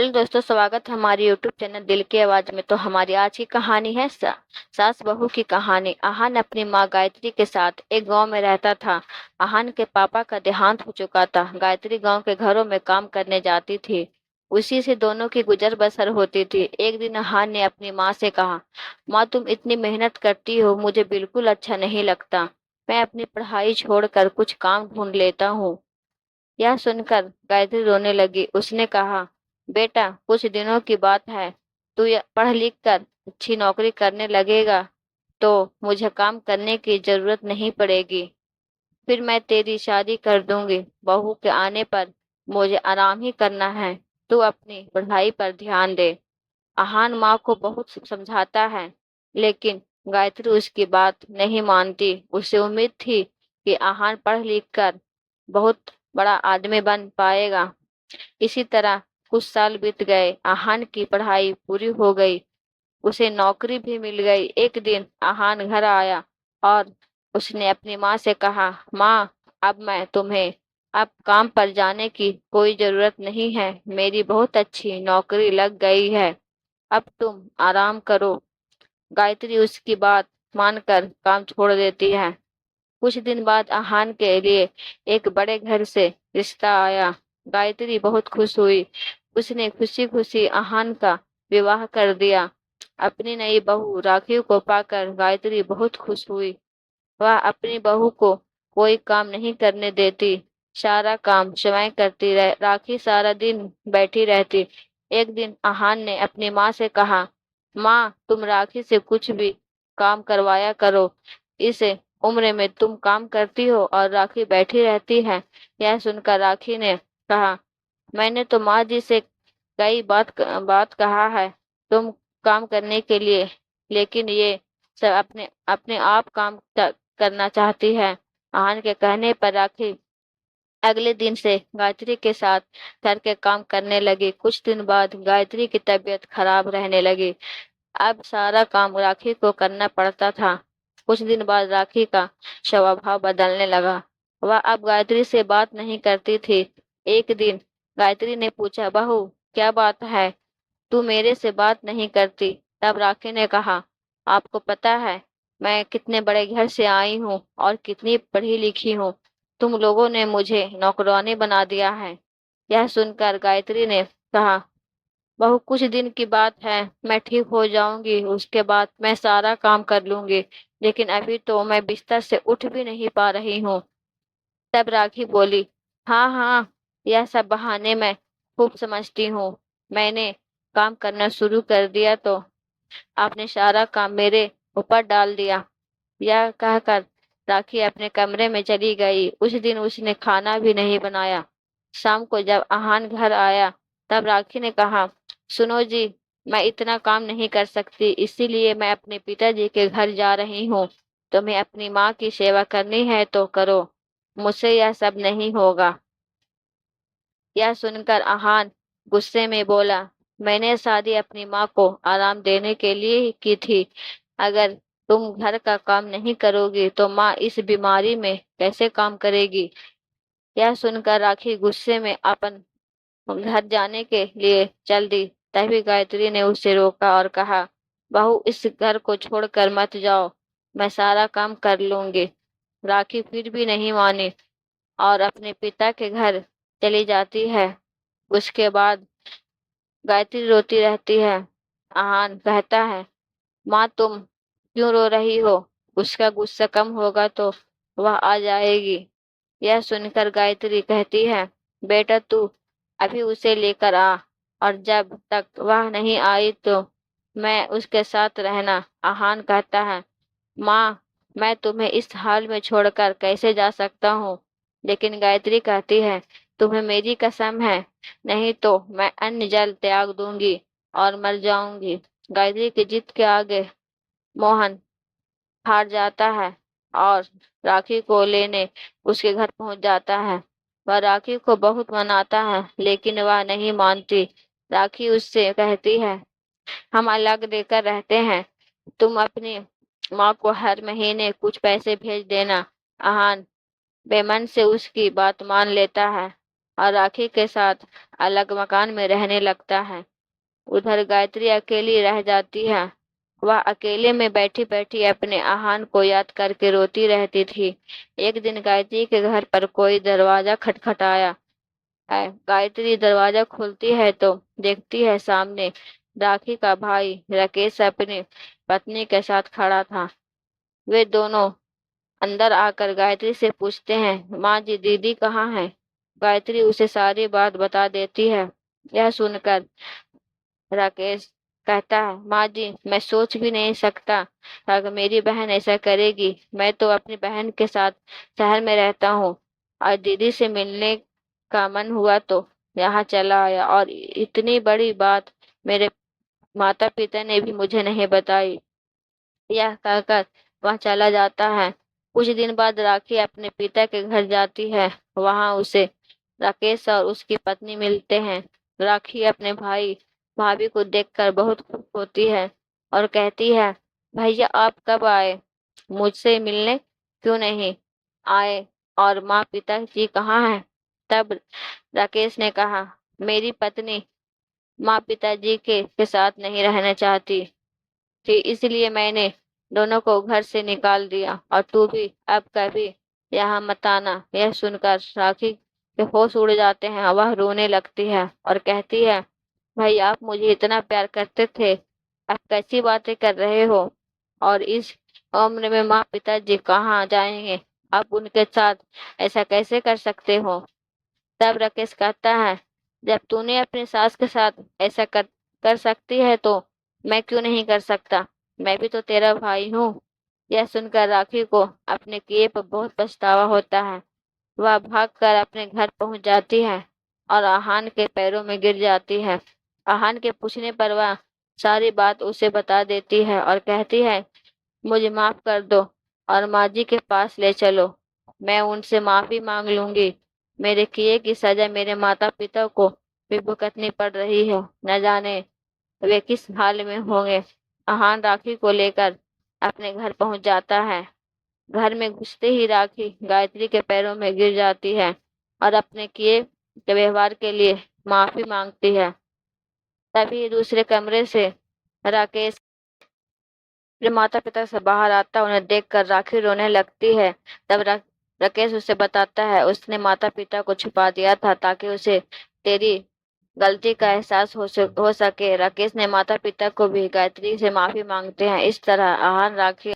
Hello दोस्तों, स्वागत है हमारी यूट्यूब चैनल दिल की आवाज में। तो हमारी आज की कहानी है सास बहू की कहानी। आहान अपनी माँ गायत्री के साथ एक गांव में रहता था। आहान के पापा का देहांत हो चुका था। गायत्री गांव के घरों में काम करने जाती थी। उसी से दोनों की गुजर बसर होती थी। एक दिन आहान ने अपनी माँ से कहा, माँ तुम इतनी मेहनत करती हो, मुझे बिल्कुल अच्छा नहीं लगता। मैं अपनी पढ़ाई छोड़कर कुछ काम ढूंढ लेता हूँ। यह सुनकर गायत्री रोने लगी। उसने कहा, बेटा कुछ दिनों की बात है। तू पढ़ लिख कर अच्छी नौकरी करने लगेगा तो मुझे काम करने की जरूरत नहीं पड़ेगी। फिर मैं तेरी शादी कर दूंगी। बहू के आने पर मुझे आराम ही करना है। तू अपनी पढ़ाई पर ध्यान दे। आहान माँ को बहुत समझाता है, लेकिन गायत्री उसकी बात नहीं मानती। उसे उम्मीद थी कि आहान पढ़ लिख कर बहुत बड़ा आदमी बन पाएगा। इसी तरह कुछ साल बीत गए। आहान की पढ़ाई पूरी हो गई। उसे नौकरी भी मिल गई। एक दिन आहान घर आया और उसने अपनी माँ से कहा, माँ अब मैं तुम्हें अब काम पर जाने की कोई जरूरत नहीं है। मेरी बहुत अच्छी नौकरी लग गई है। अब तुम आराम करो। गायत्री उसकी बात मानकर काम छोड़ देती है। कुछ दिन बाद आहान के लिए एक बड़े घर से रिश्ता आया। गायत्री बहुत खुश हुई। उसने खुशी खुशी आहान का विवाह कर दिया। अपनी नई बहू राखी को पाकर गायत्री बहुत खुश हुई। वह अपनी बहू को कोई काम नहीं करने देती। सारा काम स्वयं करती रह। राखी सारा दिन बैठी रहती। एक दिन आहान ने अपनी माँ से कहा, माँ तुम राखी से कुछ भी काम करवाया करो। इस उम्र में तुम काम करती हो और राखी बैठी रहती है। यह सुनकर राखी ने कहा, मैंने तो माँ जी से कई बात कहा है तुम काम करने के लिए, लेकिन ये सब अपने अपने आप करना चाहती है। आहान के कहने पर राखी अगले दिन से गायत्री के साथ घर के काम करने लगी। कुछ दिन बाद गायत्री की तबीयत खराब रहने लगी। अब सारा काम राखी को करना पड़ता था। कुछ दिन बाद राखी का स्वभाव बदलने लगा। वह अब गायत्री से बात नहीं करती थी। एक दिन गायत्री ने पूछा, बहू क्या बात है, तू मेरे से बात नहीं करती। तब राखी ने कहा, आपको पता है मैं कितने बड़े घर से आई हूँ और कितनी पढ़ी लिखी हूँ। तुम लोगों ने मुझे नौकरानी बना दिया है। यह सुनकर गायत्री ने कहा, बहू कुछ दिन की बात है, मैं ठीक हो जाऊंगी, उसके बाद मैं सारा काम कर लूंगी। लेकिन अभी तो मैं बिस्तर से उठ भी नहीं पा रही हूँ। तब राखी बोली, हाँ हाँ, यह सब बहाने मैं खूब समझती हूँ। मैंने काम करना शुरू कर दिया तो आपने सारा काम मेरे ऊपर डाल दिया। यह कहकर राखी अपने कमरे में चली गई। उस दिन उसने खाना भी नहीं बनाया। शाम को जब आहान घर आया तब राखी ने कहा, सुनो जी, मैं इतना काम नहीं कर सकती, इसीलिए मैं अपने पिताजी के घर जा रही हूँ। तुम्हें अपनी माँ की सेवा करनी है तो करो, मुझसे यह सब नहीं होगा। यह सुनकर आहान गुस्से में बोला, मैंने शादी अपनी माँ को आराम देने के लिए ही की थी। अगर तुम घर का काम नहीं करोगी तो माँ इस बीमारी में कैसे काम करेगी। यह सुनकर राखी गुस्से में अपन घर जाने के लिए चल दी। तभी गायत्री ने उसे रोका और कहा, बहू इस घर को छोड़कर मत जाओ, मैं सारा काम कर लूंगी। राखी फिर भी नहीं मानी और अपने पिता के घर चली जाती है। उसके बाद गायत्री रोती रहती है। आहान कहता है, माँ तुम क्यों रो रही हो, उसका गुस्सा कम होगा तो वह आ जाएगी। यह सुनकर गायत्री कहती है, बेटा तू अभी उसे लेकर आ और जब तक वह नहीं आई तो मैं उसके साथ रहना। आहान कहता है, माँ मैं तुम्हें इस हाल में छोड़कर कैसे जा सकता हूँ। लेकिन गायत्री कहती है, तुम्हें मेरी कसम है, नहीं तो मैं अन्न जल त्याग दूंगी और मर जाऊंगी। गायत्री की जिद के आगे मोहन हार जाता है और राखी को लेने उसके घर पहुंच जाता है। वह राखी को बहुत मनाता है, लेकिन वह नहीं मानती। राखी उससे कहती है, हम अलग देकर रहते हैं, तुम अपनी माँ को हर महीने कुछ पैसे भेज देना। आहान बेमन से उसकी बात मान लेता है और राखी के साथ अलग मकान में रहने लगता है। उधर गायत्री अकेली रह जाती है। वह अकेले में बैठी बैठी अपने आहान को याद करके रोती रहती थी। एक दिन गायत्री के घर पर कोई दरवाजा खटखटाया है। गायत्री दरवाजा खोलती है तो देखती है सामने राखी का भाई राकेश अपनी पत्नी के साथ खड़ा था। वे दोनों अंदर आकर गायत्री से पूछते हैं, माँ जी, दीदी कहाँ है? गायत्री उसे सारी बात बता देती है। यह सुनकर राकेश कहता है, माँ जी, मैं सोच भी नहीं सकता था कि मेरी बहन ऐसा करेगी। मैं तो अपनी बहन के साथ शहर में रहता हूँ। आज दीदी से मिलने का मन हुआ तो यहाँ चला आया, और इतनी बड़ी बात मेरे माता पिता ने भी मुझे नहीं बताई। यह कहकर वह चला जाता है। कुछ दिन बाद राखी अपने पिता के घर जाती है। वहां उसे राकेश और उसकी पत्नी मिलते हैं। राखी अपने भाई भाभी को देखकर बहुत खुश होती है और कहती है, भैया आप कब आए? मुझसे मिलने क्यों नहीं आए? और माँ पिताजी कहाँ हैं? तब राकेश ने कहा, मेरी पत्नी माँ पिताजी के साथ नहीं रहना चाहती थी, इसलिए मैंने दोनों को घर से निकाल दिया, और तू भी अब कभी यहाँ मत आना। यह सुनकर राखी के होश उड़ जाते हैं। वह रोने लगती है और कहती है, भाई आप मुझे इतना प्यार करते थे, आप कैसी बातें कर रहे हो? और इस उम्र में माँ पिताजी कहाँ जाएंगे? आप उनके साथ ऐसा कैसे कर सकते हो? तब राकेश कहता है, जब तूने अपनी सास के साथ ऐसा कर सकती है तो मैं क्यों नहीं कर सकता? मैं भी तो तेरा भाई हूँ। यह सुनकर राखी को अपने किए पर बहुत पछतावा होता है। वह भागकर अपने घर पहुंच जाती है और आहान के पैरों में गिर जाती है। आहान के पूछने पर वह सारी बात उसे बता देती है और कहती है, मुझे माफ कर दो और माँ जी के पास ले चलो। मैं उनसे माफी मांग लूंगी। मेरे किए की सजा मेरे माता पिता को भी भुगतनी पड़ रही है। न जाने वे किस हाल में होंगे। आहान राखी को लेकर अपने घर पहुंच जाता है। घर में घुसते ही राखी गायत्री के पैरों में गिर जाती है और अपने किए के व्यवहार के लिए माफी मांगती है। तभी दूसरे कमरे से राकेश अपने माता पिता से बाहर आता, उन्हें देखकर राखी रोने लगती है। तब राकेश उसे बताता है, उसने माता पिता को छुपा दिया था ताकि उसे तेरी गलती का एहसास हो सके। राकेश ने माता पिता को भी गायत्री से माफी मांगते हैं। इस तरह आहान राखी